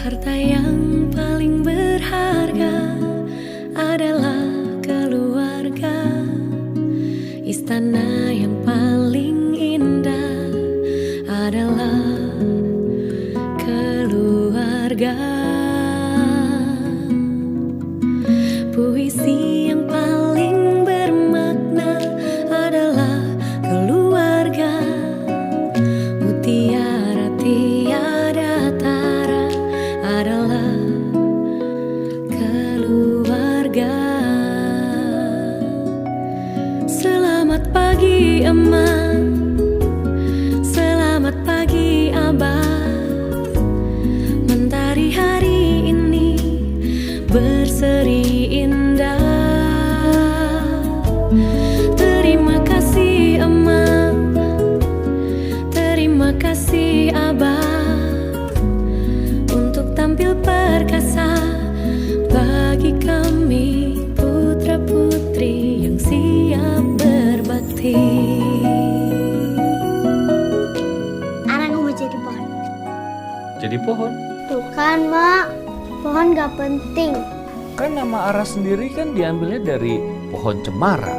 Harta yang paling berharga adalah keluarga. Istana yang paling indah adalah keluarga. Puisi yang paling bermakna adalah keluarga. Mutiara tiada tara adalah keluarga. Selamat pagi Emak, selamat pagi Abah. Mentari hari ini berseri indah. Terima kasih Emak, terima kasih Abah, untuk tampil perkasa bagi kami putra-putri yang siap berbakti. Anak mau jadi pohon. Jadi pohon? Tuh kan, Mak. Pohon gak penting. Kan nama Ara sendiri kan diambilnya dari pohon cemara.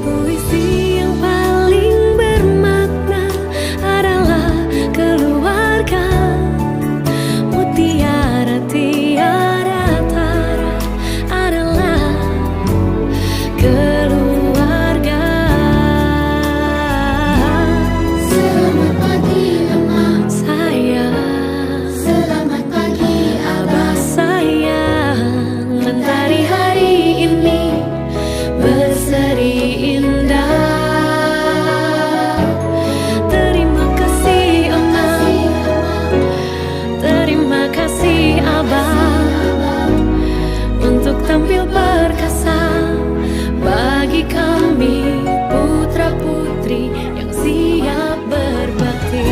Puisi yang paling bermakna adalah keluarga. Mutiara tiada tara adalah keluarga. Selamat pagi, Emak. Sayang, Selamat pagi, Abah sayang, mentari hari ini berseri indah. Terima kasih Emak, terima kasih Abah, untuk tampil perkasa bagi kami putra-putri yang siap berbakti.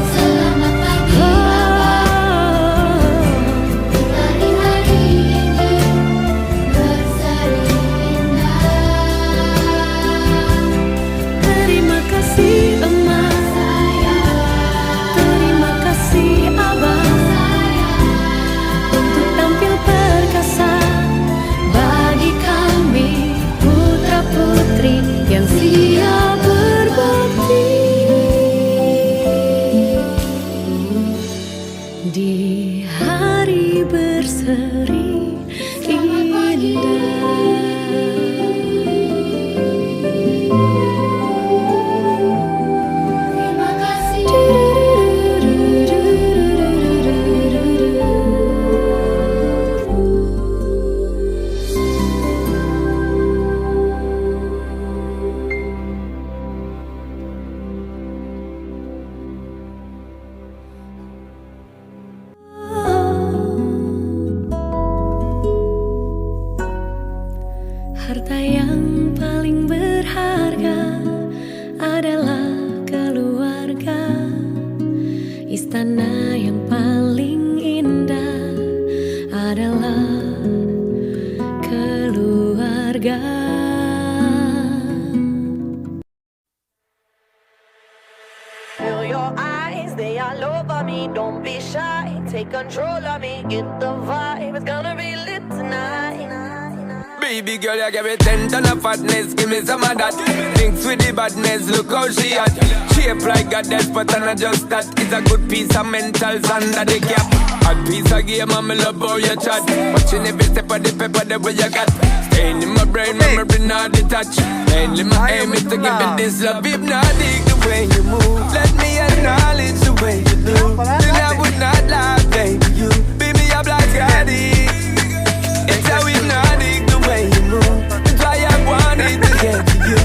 Selamat pagi, hari-hari ini berseri indah. Terima kasih Emak, terima kasih Abah, untuk tampil perkasa bagi kami putra-putri yang siap berbakti. Di hari berseri Terima kasih. Harta yang paling berharga adalah keluarga. Istana yang paling indah adalah keluarga. Feel your eyes, they all over me. Don't be shy, take control of me. Get the vibe, it's gonna be lit tonight. Baby girl, you give me 10 ton of fatness, give me some of that. Thinks with the badness, look how she at. Shape like a death, but I'm not just that. It's a good piece of mentals under the cap. Hot piece of game, and me love how you chat. Watching every step of the pepper, the way you got. Staying in my brain, memory not detached. Mainly my aim is to give it this love. Hypnotic the way you move. Let me acknowledge the way you do. Then I would not lie, baby, you. Baby, I'm like addict. It's how hypnotic the way you move. That's why I wanted to get to you.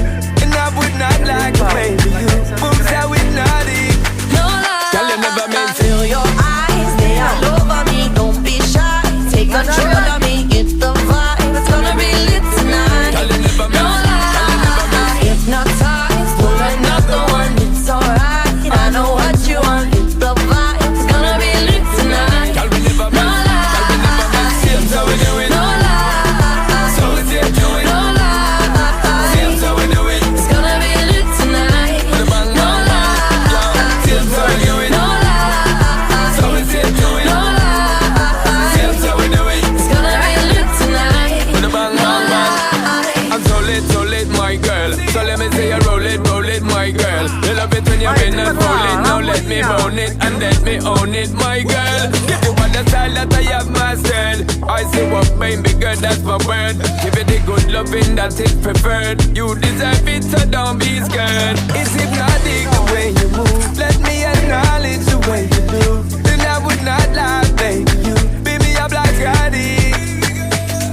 And I would not like a baby, you. Moves how hypnotic. No lie. Girl, you never meant to. Feel your eyes, they all over me. Don't be shy. Take control of me. Get the vibe. It's gonna be lit tonight. Girl, you never No meant lie. Hypnotized. Pull another one. It's alright. I know what you want. Get the vibe. It's gonna be lit tonight. Girl, we never No meant. Girl, we never meant. Same so we do it. No lie. So we take to it. No lie. Same so we do it. It's gonna be lit tonight. Put a bang, No bang, bang. lie. Same so we do it. No lie. So we take to it. No lie. Same so we do it. It's gonna be lit tonight. Put a bang, No bang, bang. lie. I'm so lit, my girl. So let me say you roll it, my girl. You love it when you're in and roll it. Now let me bone it and let me own it, my girl. If you want the style that I have mastered, I say what baby girl, that's my word. Give it the good loving that is preferred. You deserve it, so don't be scared. It's hypnotic the way you move. Let me acknowledge the way you do. Then I would not lie, baby, you. Baby, I'm like addict.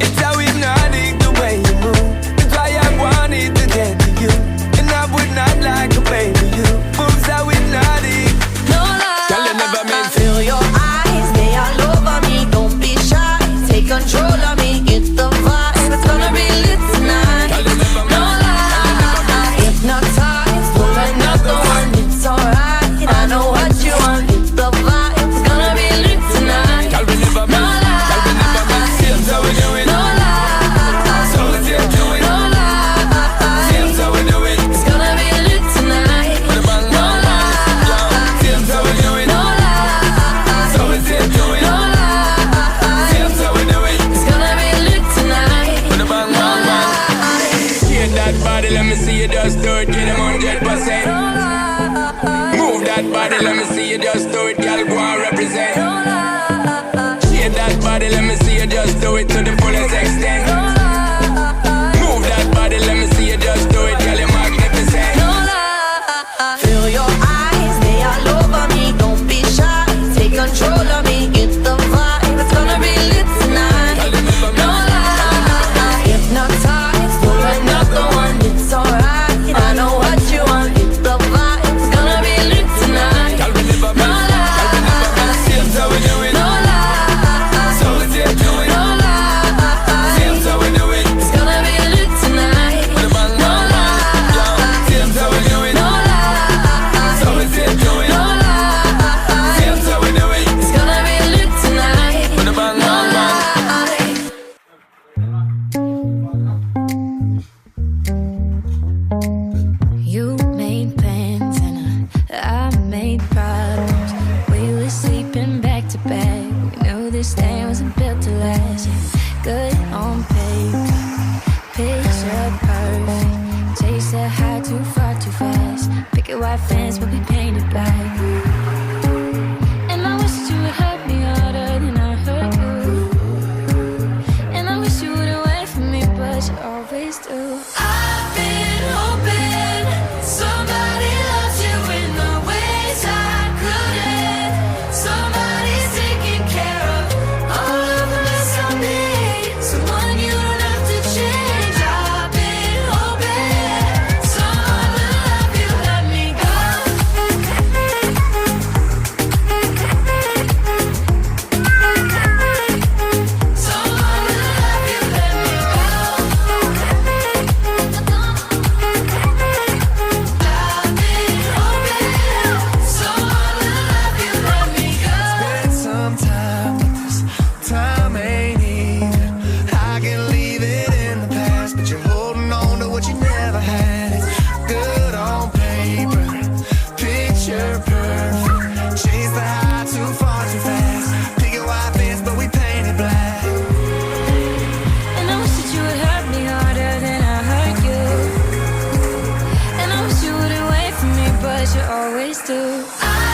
It's how hypnotic the way you move. That's why I wanted to get to you. And I would not like a baby, you. Moves how hypnotic. No lie. Girl, you never meant to. Feel your eyes, they all over me. Don't be shy. Take control of me. Get the vibe. It's gonna be lit tonight. Girl, you never No meant. lie. Hypnotized. Pull another one. It's alright. I know what you want. Get the vibe. It's gonna be lit tonight. Girl, we never No meant. Girl, we never meant. lie. Same so we do it. No lie. So we take to it. No lie. Same so we do it. It's gonna be lit tonight. Put a bang, No bang, bang. lie. Same so we do it. No lie. So we take to it. No lie. Same so we do it. It's gonna be lit tonight. Put a bang, No bang, bang. lie. Get that body, let me see you just do it. Get them 100%. Move that body, let me see you just do it. Girl, go and represent. Shake that body, let me see you just do it to the fullest extent. Move that body, let me see you just do it. Girl, you're magnificent. No lie. Feel your eyes, they all over me. Don't be shy. Take control of me. Get the vibe. It's gonna be lit tonight. Girl, you never No meant. lie. Hypnotized. Pull another one. It's alright. I know what you want. Get the vibe. It's gonna be lit tonight. Girl, we never No meant. Girl, we never meant. lie. Same so we do it. No lie. So we take to it. No lie. Same so we do it. It's gonna be lit tonight. Put a bang, No bang, bang. lie. Same so we do it. No lie. So we take to it. No lie. Same so we do it. It's gonna be lit tonight. Put a bang, No bang, bang. lie. You made plans and I made problems. We were sleeping back to back. We knew this thing wasn't built to last. Good on paper, picture perfect. Chase the high too far too fast. Picket white fence, but we painted black. And I wish you would hurt me harder than I hurt you. And I wish you wouldn't wait for me, but you always do. I've been hoping somebody loves you in the ways I couldn't. Somebody's taking care of all of the mess I made. Someone you don't have to change. I've been hoping someone will love you, let me go. do. I